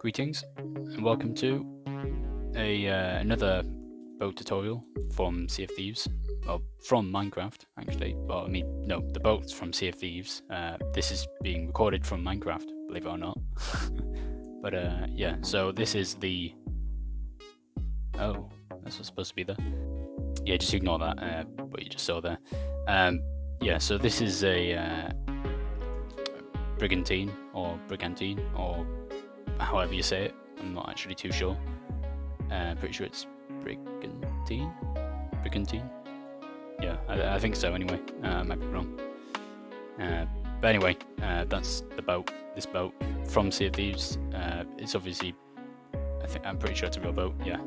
Greetings and welcome to another boat tutorial from Sea of Thieves. Well, from Minecraft actually. Well, I mean, no, the boat's from Sea of Thieves. This is being recorded from Minecraft, believe it or not. But yeah, so this is the... Oh, that's what's supposed to be there. Yeah, just ignore that, what you just saw there. Yeah, so this is a Brigantine, or however you say it. I'm not actually too sure. Pretty sure it's Brigantine? Yeah, I think so anyway. I might be wrong. But anyway, that's the boat. This boat from Sea of Thieves. It's obviously, I'm pretty sure it's a real boat, yeah.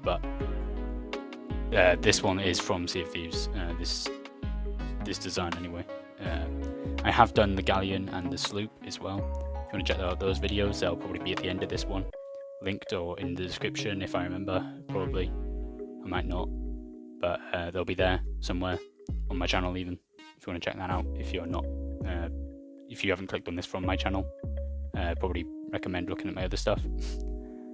But this one is from Sea of Thieves. This design anyway. I have done the Galleon and the Sloop as well. If you want to check out those videos, they'll probably be at the end of this one, linked or in the description if I remember. Probably, I might not, but they'll be there somewhere on my channel even. If you want to check that out, if you're not, if you haven't clicked on this from my channel, probably recommend looking at my other stuff.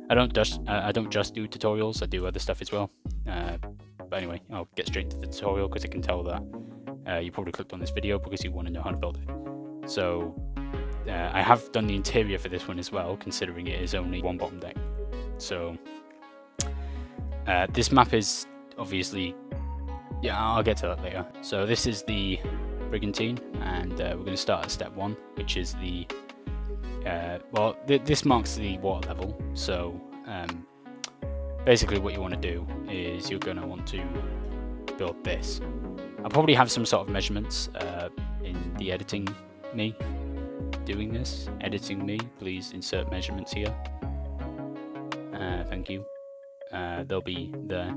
I don't just do tutorials. I do other stuff as well. But anyway, I'll get straight to the tutorial because I can tell that you probably clicked on this video because you want to know how to build it. So I have done the interior for this one as well, considering it is only one bottom deck. So this map is obviously, yeah, I'll get to that later. So this is the Brigantine, and we're going to start at step 1, which is the well, this marks the water level. So basically what you want to do is you're going to want to build this. I'll probably have some sort of measurements in the editing me doing this. Editing me, please insert measurements here. Thank you. They'll be there.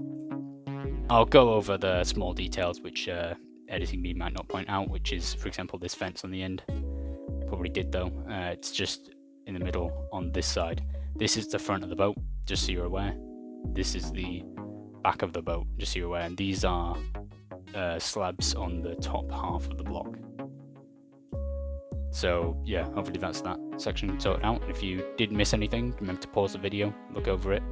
I'll go over the small details which editing me might not point out, which is, for example, this fence on the end. Probably did though. It's just in the middle on this side. This is the front of the boat, just so you're aware. This is the back of the boat, just so you're aware. And these are slabs on the top half of the block. So yeah, hopefully that's that section sorted out. If you did miss anything, remember to pause the video, look over it,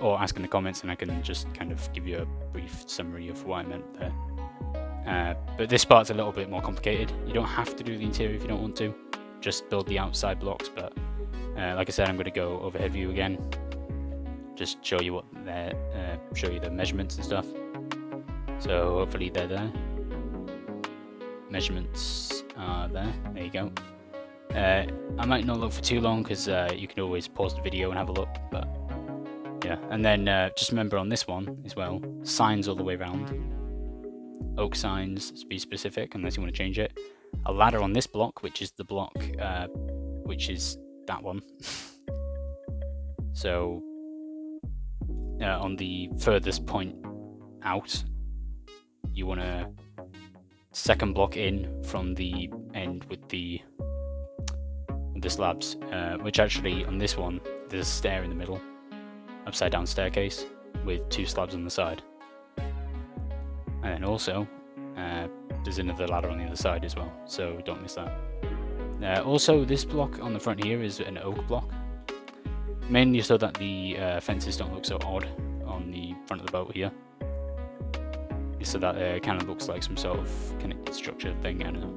or ask in the comments and I can just kind of give you a brief summary of what I meant there. But this part's a little bit more complicated. You don't have to do the interior if you don't want to, just build the outside blocks. But like I said, I'm going to go overhead view again, just show you what show you the measurements and stuff. So hopefully they're there. Measurements are there. There you go. I might not look for too long because you can always pause the video and have a look. But yeah, and then just remember on this one as well, signs all the way around. Oak signs, to be specific, unless you want to change it. A ladder on this block, which is the block, which is that one. So on the furthest point out, you want to second block in from the end with the slabs, which actually on this one there's a stair in the middle, upside down staircase with 2 slabs on the side, and then also there's another ladder on the other side as well, so don't miss that. Also, this block on the front here is an oak block, mainly so that the fences don't look so odd on the front of the boat here. So that it kind of looks like some sort of connected structure thing, I don't know.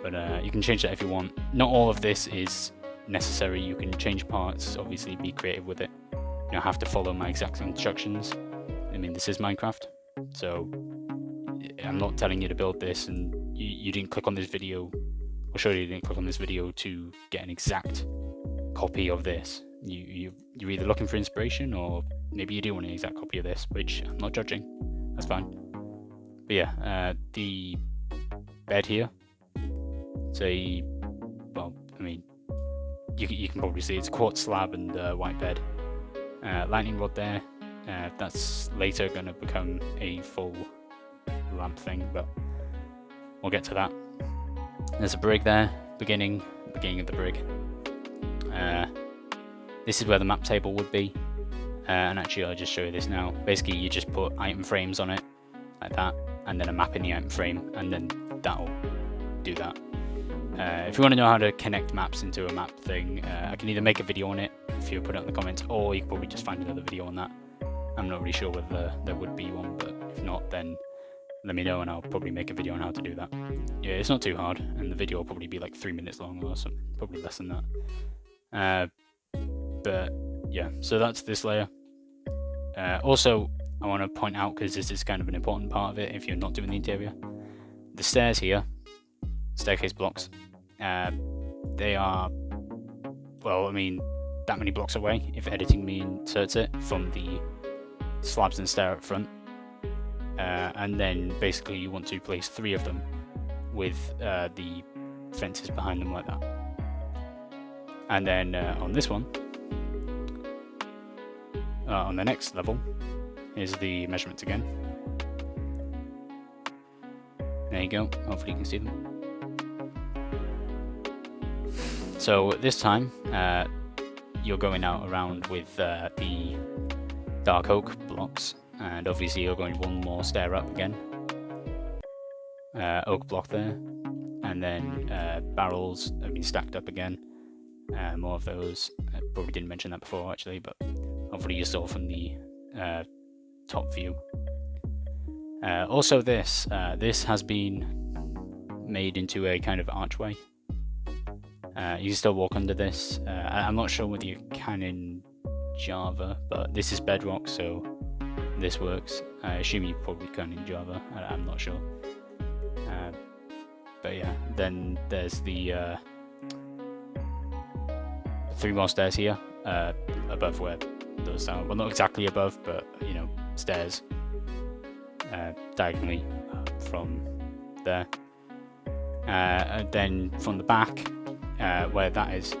But you can change that if you want. Not all of this is necessary. You can change parts, obviously be creative with it. You don't have to follow my exact instructions. I mean, this is Minecraft, so I'm not telling you to build this and you didn't click on this video, or surely you didn't click on this video to get an exact copy of this. You're either looking for inspiration, or maybe you do want an exact copy of this, which I'm not judging. That's fine. But yeah, the bed here, well, I mean, you can probably see it's a quartz slab and a white bed. Lightning rod there, that's later going to become a full lamp thing, but we'll get to that. There's a brig there, beginning of the brig. This is where the map table would be, and actually I'll just show you this now. Basically you just put item frames on it, like that, and then a map in the item frame, and then that'll do that. If you want to know how to connect maps into a map thing, I can either make a video on it if you put it in the comments, or you can probably just find another video on that. I'm not really sure whether there would be one, but if not, then let me know and I'll probably make a video on how to do that. Yeah, it's not too hard, and the video will probably be like 3 minutes long or something, probably less than that. But yeah, so that's this layer. Also, I want to point out, because this is kind of an important part of it if you're not doing the interior, the stairs here, staircase blocks, they are, well, I mean, that many blocks away, if editing me inserts it, from the slabs and stair up front. And then basically you want to place 3 of them with the fences behind them like that. And then on this one, on the next level, is the measurements again. There you go, hopefully you can see them. So this time, you're going out around with the dark oak blocks, and obviously you're going one more stair up again. Oak block there, and then barrels have been stacked up again. More of those. I probably didn't mention that before actually, but hopefully you saw from the top view. Also this has been made into a kind of archway. You can still walk under this. I'm not sure whether you can in Java, but this is bedrock, so this works. I assume you probably can in Java, I'm not sure. But yeah, then there's the 3 more stairs here, above where those are. Well, not exactly above, but you know, stairs diagonally from there. And then from the back, where that is,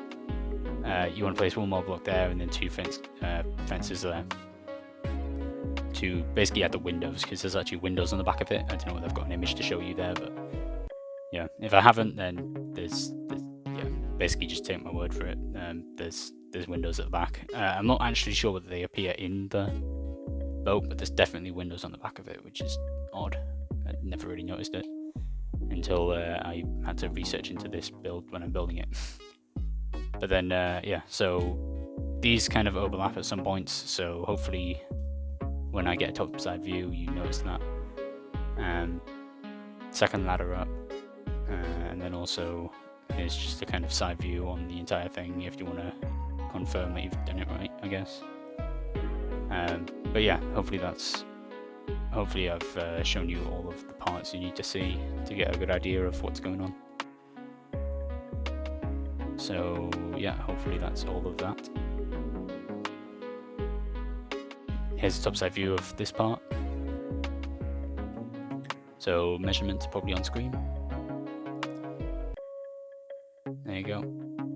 you want to place 1 more block there, and then 2 fences there to basically add the windows, because there's actually windows on the back of it. I don't know if I've got an image to show you there, but yeah, if I haven't, then there's yeah, basically just take my word for it. There's windows at the back. I'm not actually sure whether they appear in the boat, but there's definitely windows on the back of it, which is odd. I never really noticed it until I had to research into this build when I'm building it. But then yeah, so these kind of overlap at some points, so hopefully when I get a top side view you notice that. Second ladder up, and then also here's just a kind of side view on the entire thing if you want to confirm that you've done it right, I guess. But yeah, hopefully I've shown you all of the parts you need to see to get a good idea of what's going on. So yeah, hopefully that's all of that. Here's the topside view of this part. So measurements probably on screen. There you go.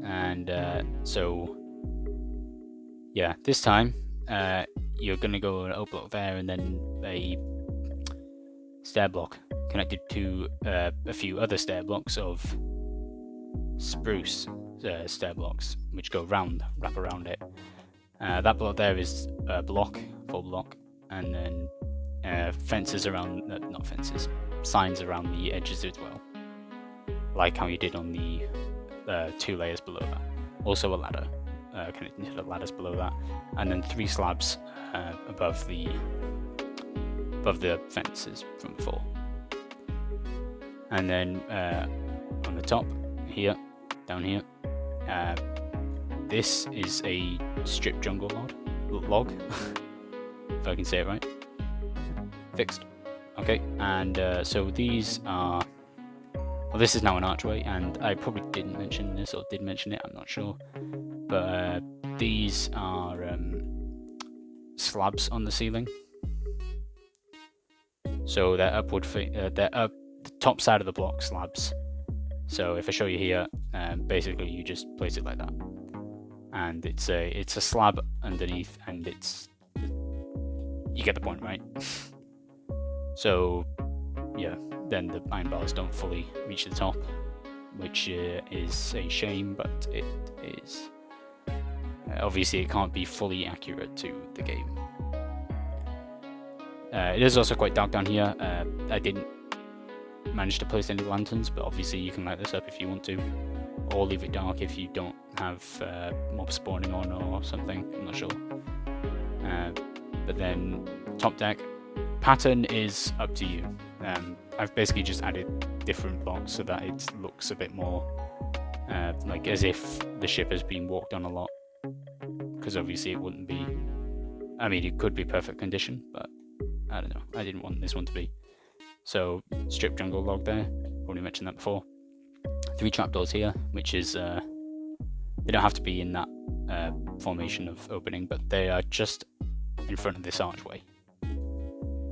And so yeah, this time you're going to go an oak block there, and then a stair block connected to a few other stair blocks of spruce stair blocks, which go wrap around it. That block there is a block, full block, and then fences around, not fences, signs around the edges as well, like how you did on the 2 layers below that. Also a ladder connected to the ladders below that, and then 3 slabs above the fences from before. And then on the top here, down here, this is a strip jungle log, if I can say it right. Fixed. Okay, and so these are, well, this is now an archway, and I probably didn't mention this, or did mention it, I'm not sure, but these are slabs on the ceiling. So they're they're up the top side of the block slabs. So if I show you here, basically you just place it like that, and it's a slab underneath, and you get the point, right? So yeah, then the iron bars don't fully reach the top, which is a shame, but it is obviously it can't be fully accurate to the game. It is also quite dark down here. I didn't manage to place any lanterns, but obviously you can light this up if you want to, or leave it dark if you don't have mobs spawning on or something. I'm not sure. But then top deck pattern is up to you. I've basically just added different blocks so that it looks a bit more like as if the ship has been walked on a lot, because obviously it wouldn't be, I mean, it could be perfect condition, but I don't know, I didn't want this one to be. So strip jungle log there, already mentioned that before. 3 trapdoors here, which is they don't have to be in that formation of opening, but they are just in front of this archway.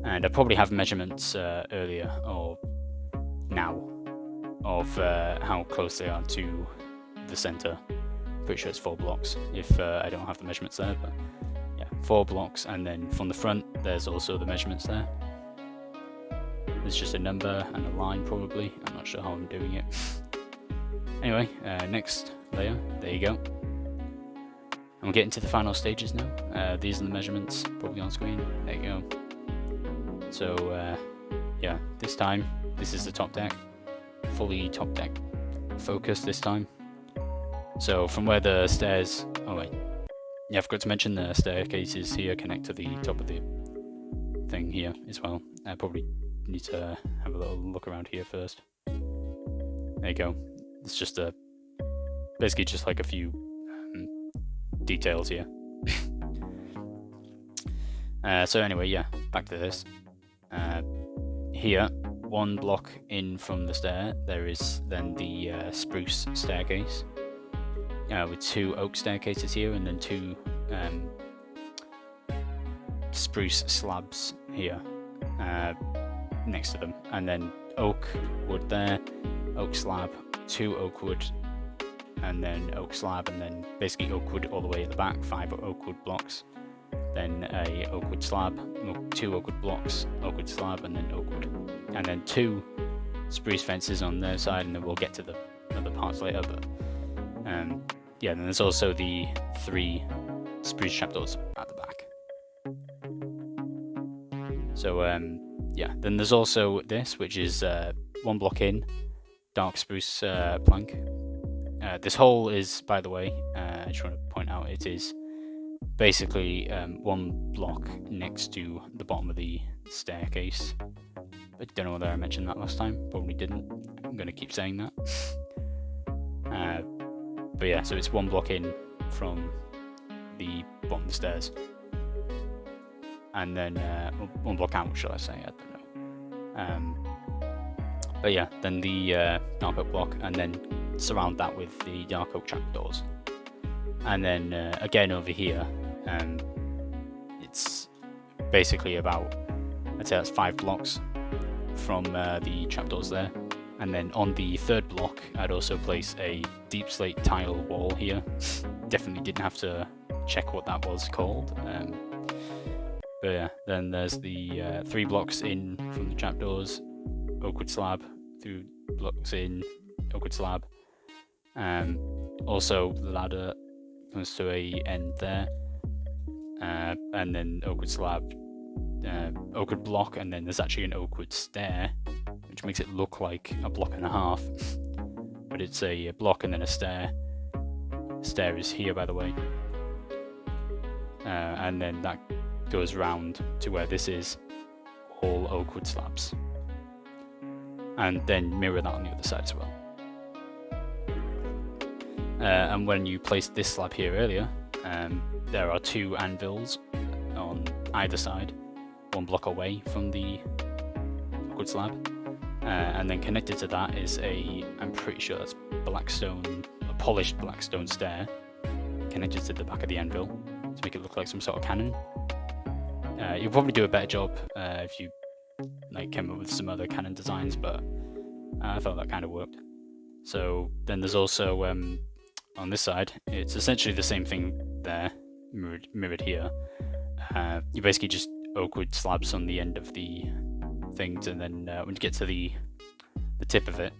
And I probably have measurements earlier or now of how close they are to the center. Pretty sure it's 4 blocks if I don't have the measurements there, but yeah, 4 blocks. And then from the front there's also the measurements there. There's just a number and a line probably, I'm not sure how I'm doing it. Anyway, next layer, there you go. And we're getting to the final stages now. These are the measurements, probably on screen, there you go. So yeah, this time, this is the top deck, fully top deck focused this time. So from where the stairs, oh wait, yeah, I forgot to mention the staircases here connect to the top of the thing here as well. I probably need to have a little look around here first. There you go. It's just basically just like a few details here. So anyway, yeah, back to this. Here, 1 block in from the stair, there is then the spruce staircase with 2 oak staircases here, and then 2 spruce slabs here next to them, and then oak wood there, oak slab, 2 oak wood, and then oak slab, and then basically oak wood all the way at the back, 5 oak wood blocks, then a oak wood slab, 2 oak wood blocks, oak wood slab, and then oak wood, and then 2 spruce fences on their side, and then we'll get to the other parts later. But yeah, then there's also the 3 spruce trapdoors at the back. So yeah, then there's also this, which is 1 block in, dark spruce plank. This hole is, by the way, I just want to point out, it is basically 1 block next to the bottom of the staircase. I don't know whether I mentioned that last time, probably didn't. I'm going to keep saying that. But yeah, so it's 1 block in from the bottom of the stairs. And then 1 block out, shall I say, I don't know. But yeah, then the dark oak block, and then surround that with the dark oak trapdoors. And then again over here, it's basically about, I'd say that's 5 blocks from the trapdoors there. And then on the 3rd block, I'd also place a deep slate tile wall here. Definitely didn't have to check what that was called. But yeah, then there's the 3 blocks in from the trapdoors, oakwood slab, 2 blocks in, oakwood slab. Also the ladder comes to a end there, and then oakwood slab, oakwood block, and then there's actually an oakwood stair, which makes it look like a block and a half, but it's a block and then a stair. Stair is here, by the way, and then that goes round to where this is, all oakwood slabs, and then mirror that on the other side as well. And when you placed this slab here earlier, there are 2 anvils on either side, 1 block away from the oakwood slab, and then connected to that is I'm pretty sure that's blackstone, a polished blackstone stair, connected to the back of the anvil to make it look like some sort of cannon. You'll probably do a better job if you came up with some other cannon designs, but I thought that kind of worked. So then there's also on this side, it's essentially the same thing there, mirrored here. You basically just oakwood slabs on the end of the things, and then when you get to the tip of it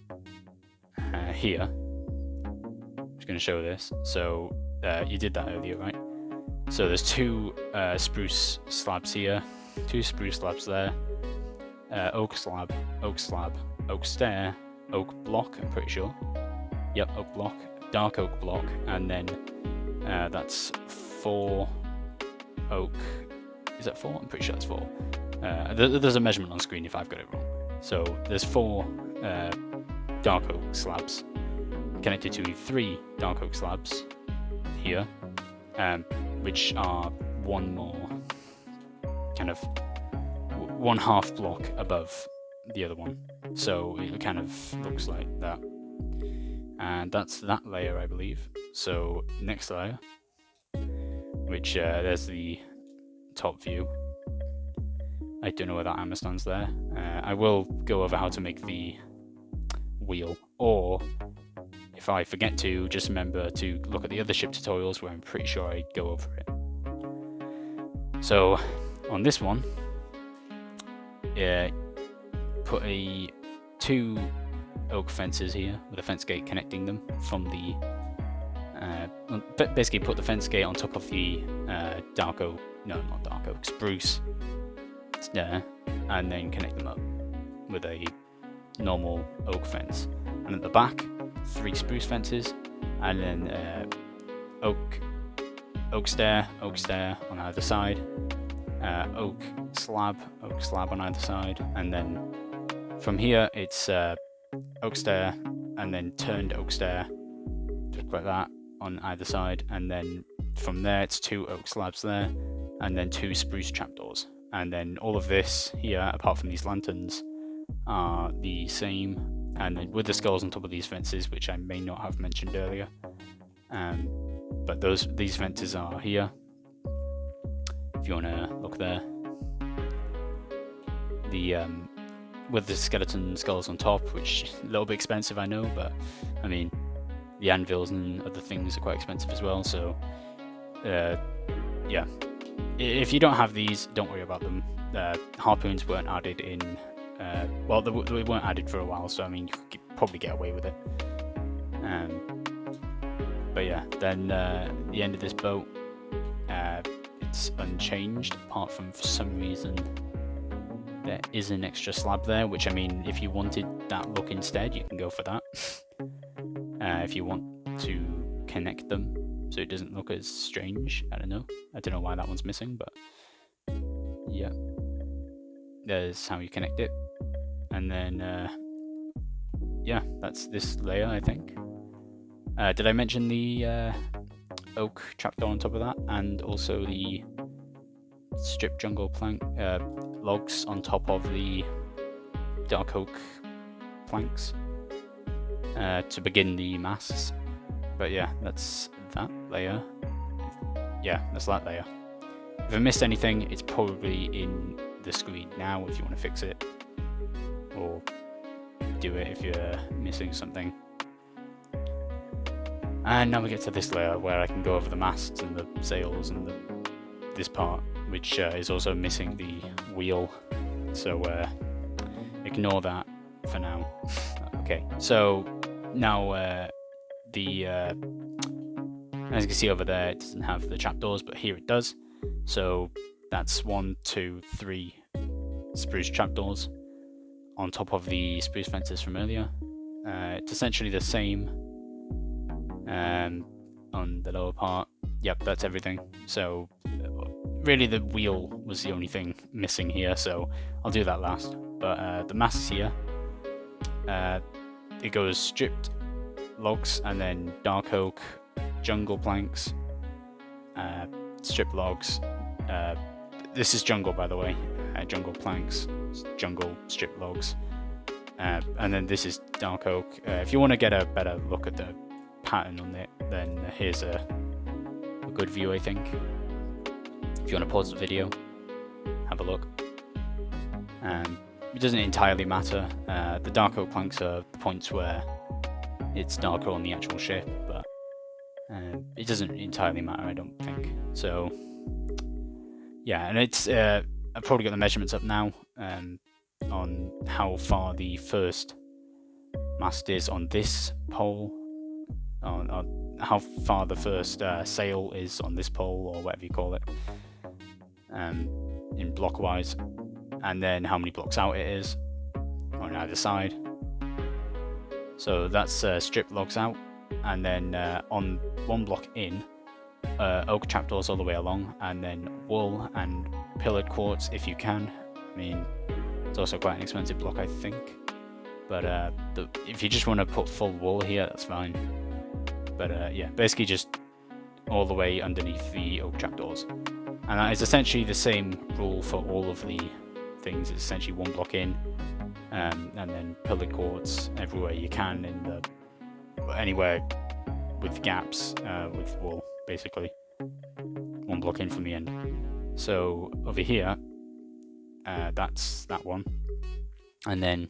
here, I'm just going to show this. So you did that earlier, right? So there's 2 spruce slabs here, 2 spruce slabs there, oak slab, oak stair, oak block, I'm pretty sure. Yep, oak block, dark oak block, and then that's 4 oak. Is that 4? I'm pretty sure that's 4. There's a measurement on screen if I've got it wrong. So there's 4 dark oak slabs connected to 3 dark oak slabs here, which are one more kind of 1/2 block above the other one. So it kind of looks like that. And that's that layer, I believe. So next layer, which there's the top view. I don't know where that hammer stands there. I will go over how to make the wheel, or if I forget to, just remember to look at the other ship tutorials where I'm pretty sure I go over it. So on this one, put 2 oak fences here with a fence gate connecting them from the basically put the fence gate on top of the spruce stair, and then connect them up with a normal oak fence. And at the back, 3 spruce fences, and then oak stair on either side, oak slab on either side, and then from here it's oak stair and then turned oak stair, just like that on either side, and then from there it's 2 oak slabs there, and then 2 spruce trapdoors. And then all of this here, apart from these lanterns, are the same, and then with the skulls on top of these fences, which I may not have mentioned earlier. But these fences are here, if you want to look there. With the skeleton skulls on top, which is a little bit expensive, I know, but I mean, the anvils and other things are quite expensive as well, so yeah. If you don't have these, don't worry about them. Harpoons weren't added in, well, they weren't added for a while, so I mean, you could probably get away with it. But yeah, then the end of this boat, it's unchanged, apart from for some reason there is an extra slab there, which I mean, if you wanted that look instead, you can go for that. If you want to connect them so it doesn't look as strange, I don't know why that one's missing, but yeah, there's how you connect it. And then yeah, that's this layer, I think. Did I mention the oak trapdoor on top of that, and also the strip jungle plank logs on top of the dark oak planks to begin the masts? But yeah, that's that layer. Yeah, that's that layer. If I missed anything, it's probably in the screen now if you want to fix it, or do it if you're missing something. And now we get to this layer where I can go over the masts and the sails and this part, which is also missing the wheel, so ignore that for now. Okay, so now as you can see over there, it doesn't have the trapdoors, but here it does. So that's 1, 2, 3 spruce trapdoors on top of the spruce fences from earlier. It's essentially the same on the lower part. Yep, that's everything. So really the wheel was the only thing missing here, so I'll do that last. But the masts here, it goes stripped logs and then dark oak jungle planks, strip logs. This is jungle, by the way. Jungle planks, jungle strip logs, and then this is dark oak. If you want to get a better look at the pattern on it, then here's a good view, I think. If you want to pause the video, have a look. It doesn't entirely matter. The dark oak planks are the points where it's darker on the actual ship, but it doesn't entirely matter, I don't think. So yeah, and it's I've probably got the measurements up now on how far the first mast is on this pole, on how far the first sail is on this pole, or whatever you call it, in block wise, and then how many blocks out it is on either side, So that's strip logs out, and then on one block in, oak trapdoors all the way along, and then wool and pillared quartz if you can. I mean, it's also quite an expensive block, I think. But if you just want to put full wool here, that's fine. But yeah, basically just all the way underneath the oak trapdoors. And that is essentially the same rule for all of the things. It's essentially one block in, and then pillared quartz everywhere you can in the anywhere with gaps with wool, basically. One block in from the end. So over here, that's that one. And then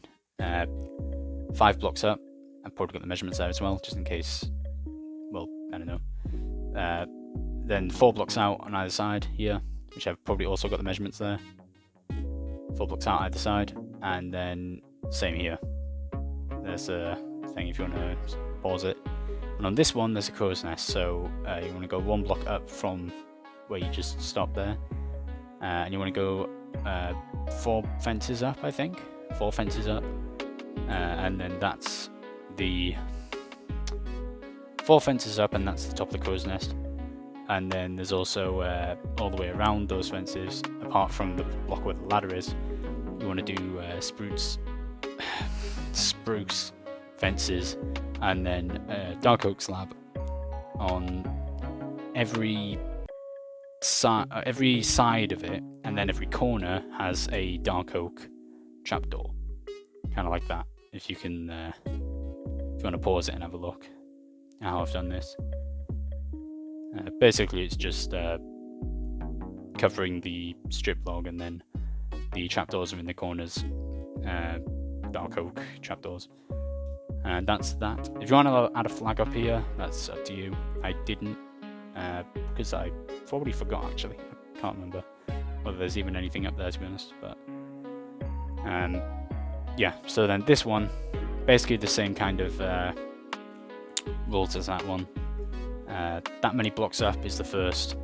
5 blocks up, I've probably got the measurements there as well, just in case, well, I don't know. Then 4 blocks out on either side here, which I've probably also got the measurements there. 4 blocks out either side, and then same here. There's a thing if you want to pause it. And on this one, there's a crow's nest, so you want to go 1 block up from where you just stopped there, and you want to go 4 fences up, I think. 4 fences up, and then that's the 4 fences up, and that's the top of the crow's nest. And then there's also all the way around those fences, apart from the block where the ladder is, you want to do spruce fences, and then dark oak slab on every side of it, and then every corner has a dark oak trapdoor, kind of like that. If you can, if you want to pause it and have a look at how I've done this. Basically, it's just covering the strip log, and then the trapdoors are in the corners, dark oak trapdoors. And that's that. If you want to add a flag up here, that's up to you. I didn't, because I probably forgot actually. I can't remember whether there's even anything up there, to be honest. But yeah, so then this one, basically the same kind of rules as that one. That many blocks up is the first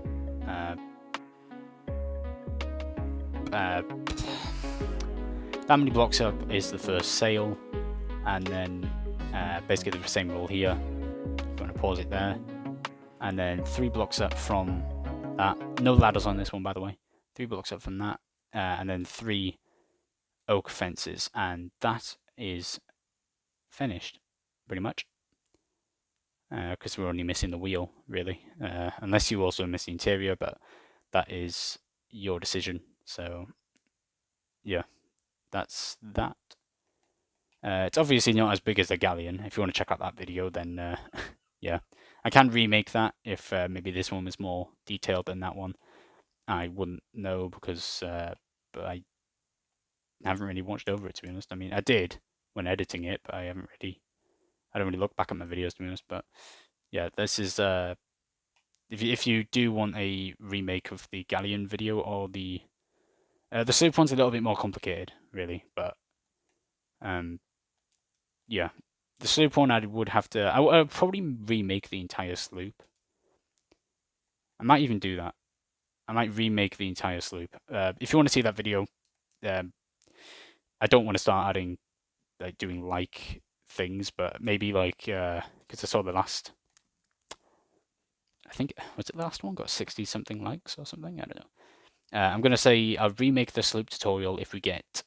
that many blocks up is the first sail, and then basically the same rule here. I'm going to pause it there, and then 3 blocks up from that. No ladders on this one, by the way. 3 blocks up from that, and then 3 oak fences, and that is finished pretty much. Because we're only missing the wheel, really, unless you also miss the interior, but that is your decision. So yeah, that's that. It's obviously not as big as the Galleon. If you want to check out that video, then yeah, I can remake that if maybe this one was more detailed than that one. I wouldn't know, because but I haven't really watched over it, to be honest. I mean, I did when editing it, but I don't really look back at my videos, to be honest. But yeah, this is if you do want a remake of the Galleon video, or the Sloop one's a little bit more complicated, really. But yeah, the Sloop one I would probably remake the entire Sloop. I might even do that. I might remake the entire Sloop. If you want to see that video, I don't want to start adding doing things, but maybe because I saw the last, I think, was it the last one got 60 something likes or something? I don't know. I'm going to say I'll remake the Sloop tutorial if we get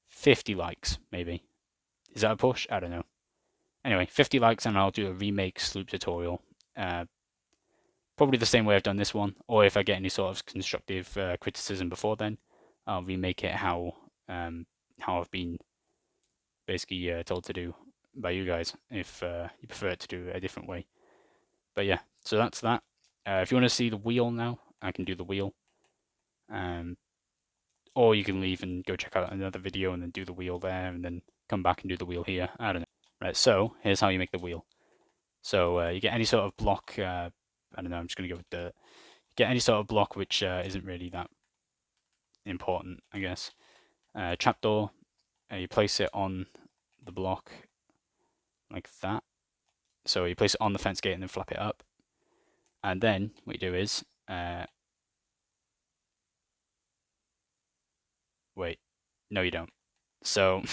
50 likes, maybe. Is that a push? I don't know. Anyway, 50 likes and I'll do a remake Sloop tutorial. Probably the same way I've done this one, or if I get any sort of constructive criticism before then, I'll remake it how I've been basically told to do by you guys, if you prefer it to do it a different way. But yeah, so that's that. If you want to see the wheel now, I can do the wheel. Or you can leave and go check out another video and then do the wheel there, and then come back and do the wheel here. I don't know. Right, so here's how you make the wheel. So you get any sort of block, I don't know, I'm just going to go with dirt. Get any sort of block which isn't really that important, I guess. Trapdoor, you place it on the block like that. So you place it on the fence gate and then flap it up. And then what you do is, wait, no you don't. So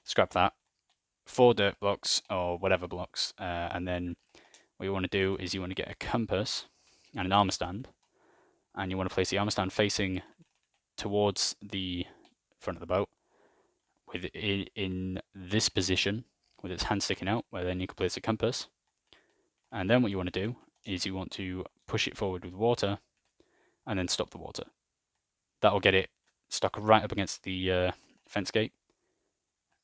scrap that. 4 dirt blocks or whatever blocks, and then what you want to do is you want to get a compass and an armor stand, and you want to place the armor stand facing towards the front of the boat, with it in this position, with its hand sticking out, where then you can place a compass. And then what you want to do is you want to push it forward with water, and then stop the water. That'll get it stuck right up against the fence gate,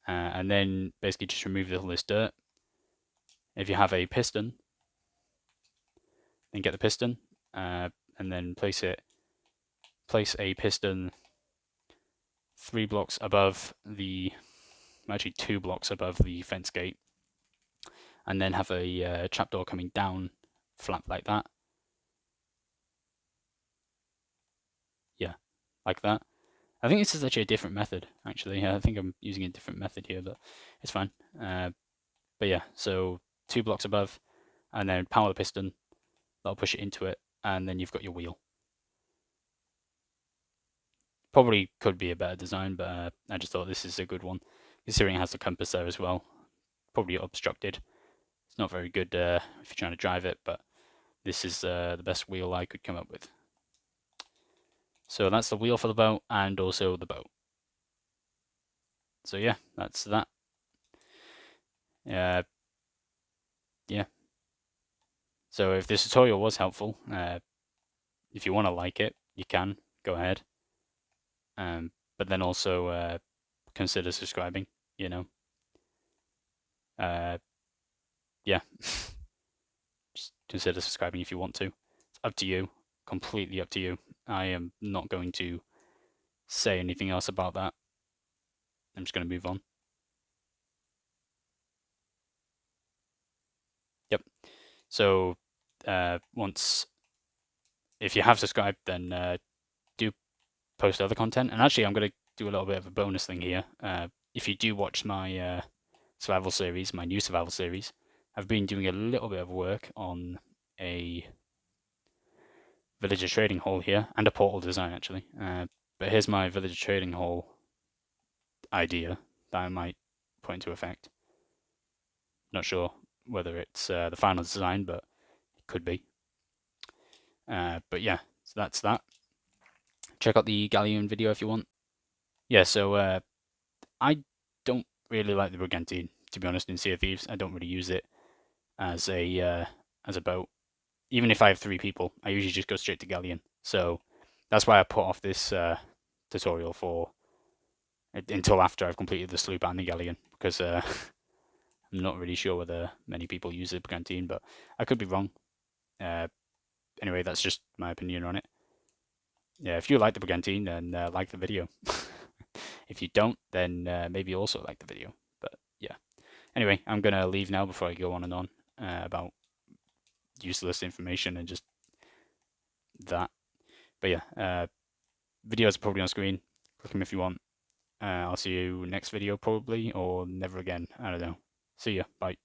and then basically just remove all this dirt. If you have a piston, then get the piston, and then place a piston 3 blocks above actually 2 blocks above the fence gate, and then have a trapdoor coming down flat like that. Yeah, like that. I think this is actually a different method, actually. I think I'm using a different method here, but it's fine. But yeah, so 2 blocks above, and then power the piston. That'll push it into it, and then you've got your wheel. Probably could be a better design, but I just thought this is a good one, considering it has the compass there as well. Probably obstructed. It's not very good if you're trying to drive it, but this is the best wheel I could come up with. So that's the wheel for the boat, and also the boat. So yeah, that's that. Yeah. So if this tutorial was helpful, if you want to like it, you can go ahead. But then also consider subscribing. You know. Yeah. Just consider subscribing if you want to. It's up to you. Completely up to you. I am not going to say anything else about that. I'm just going to move on. Yep. So if you have subscribed, then do post other content. And actually, I'm going to do a little bit of a bonus thing here. If you do watch my survival series, my new survival series, I've been doing a little bit of work on a villager trading hall here, and a portal design actually. But here's my villager trading hall idea that I might put into effect. Not sure whether it's the final design, but it could be. But yeah, so that's that. Check out the Galleon video if you want. Yeah, so I don't really like the Brigantine, to be honest, in Sea of Thieves. I don't really use it as a boat. Even if I have 3 people, I usually just go straight to Galleon. So that's why I put off this tutorial for until after I've completed the Sloop and the Galleon, because I'm not really sure whether many people use the Brigantine, but I could be wrong. Anyway, that's just my opinion on it. Yeah, if you like the Brigantine, then like the video. If you don't, then maybe also like the video. But yeah. Anyway, I'm going to leave now before I go on and on about useless information and just that. But yeah, videos are probably on screen. Click them if you want. I'll see you next video probably, or never again. I don't know. See ya. Bye.